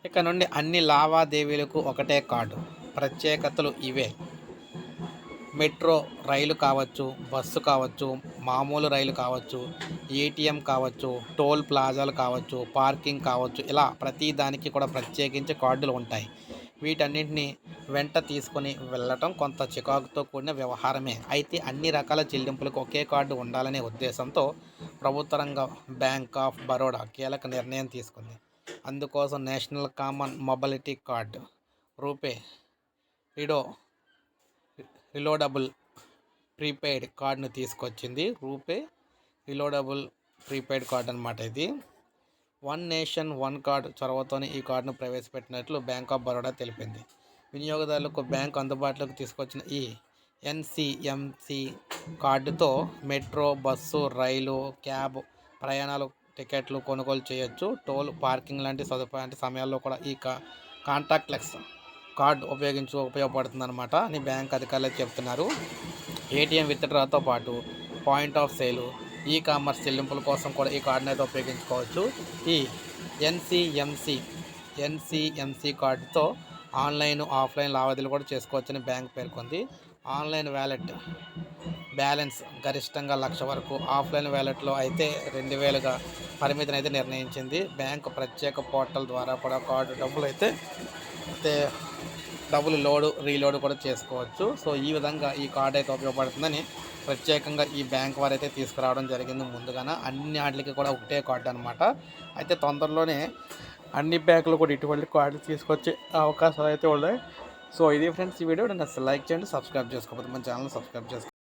ఇక నుండి అన్ని లావాదేవీలకు ఒకటే కార్డు. ప్రత్యేకతలు ఇవే. మెట్రో రైలు కావచ్చు, బస్సు కావచ్చు, మామూలు రైలు కావచ్చు, ఏటీఎం కావచ్చు, టోల్ ప్లాజాలు కావచ్చు, పార్కింగ్ కావచ్చు, ఇలా ప్రతి దానికి కూడా ప్రత్యేకించి కార్డులు ఉంటాయి. వీటన్నింటిని వెంట తీసుకొని వెళ్ళటం కొంత చికాకుతో కూడిన వ్యవహారమే. అయితే అన్ని రకాల చెల్లింపులకు ఒకే కార్డు ఉండాలనే ఉద్దేశంతో ప్రభుత్వ రంగ బ్యాంక్ ఆఫ్ బరోడా కీలక నిర్ణయం తీసుకుంది. అందుకోసం national common mobility card RuPay రిడో రిలోడబుల్ ప్రీపెయిడ్ కార్డును తీసుకొచ్చింది. రూపే రిలోడబుల్ ప్రీపెయిడ్ కార్డు అనమాట ఇది. వన్ నేషన్ వన్ కార్డు చొరవతోనే ఈ కార్డును ప్రవేశపెట్టినట్లు బ్యాంక్ ఆఫ్ బరోడా తెలిపింది. వినియోగదారులకు బ్యాంకు అందుబాటులోకి తీసుకొచ్చిన ఈ ఎన్సిఎంసి కార్డుతో మెట్రో, బస్సు, రైలు, క్యాబ్ ప్రయాణాలు టికెట్లు కొనుగోలు చేయొచ్చు. టోల్, పార్కింగ్ లాంటి సమయాల్లో కూడా ఈ కాంటాక్ట్లెస్ కార్డు ఉపయోగపడుతుందన్నమాట అని బ్యాంక్ అధికారులు చెప్తున్నారు. ఏటీఎం విత్డ్రాతో పాటు పాయింట్ ఆఫ్ సేలు, ఈ కామర్స్ చెల్లింపుల కోసం కూడా ఈ కార్డును అయితే ఉపయోగించుకోవచ్చు. ఈ ఎన్సిఎంసి కార్డుతో ఆన్లైన్, ఆఫ్లైన్ లావాదేవీలు కూడా చేసుకోవచ్చని బ్యాంక్ పేర్కొంది. ఆన్లైన్ వ్యాలెట్ బ్యాలెన్స్ గరిష్టంగా 1,00,000 వరకు, ఆఫ్లైన్ వ్యాలెట్లో అయితే 2,000గా పరిమితిని అయితే నిర్ణయించింది. బ్యాంకు ప్రత్యేక పోర్టల్ ద్వారా కూడా కార్డు డబ్బులు రీలోడ్ కూడా చేసుకోవచ్చు. సో ఈ విధంగా ఈ కార్డు అయితే ఉపయోగపడుతుందని ప్రత్యేకంగా ఈ బ్యాంక్ వారు అయితే తీసుకురావడం జరిగింది. ముందుగానే అన్ని వాటికి కూడా ఒకటే కార్డు అనమాట. అయితే తొందరలోనే అన్ని బ్యాంకులు కూడా ఇటువంటి కార్డు తీసుకొచ్చే అవకాశాలు అయితే ఉన్నాయి. సో ఇది ఫ్రెండ్స్ ఈ వీడియో. నన్ను లైక్ చేయండి, సబ్స్క్రైబ్ చేసుకోకపోతే మన ఛానల్ సబ్స్క్రైబ్ చేసుకోండి.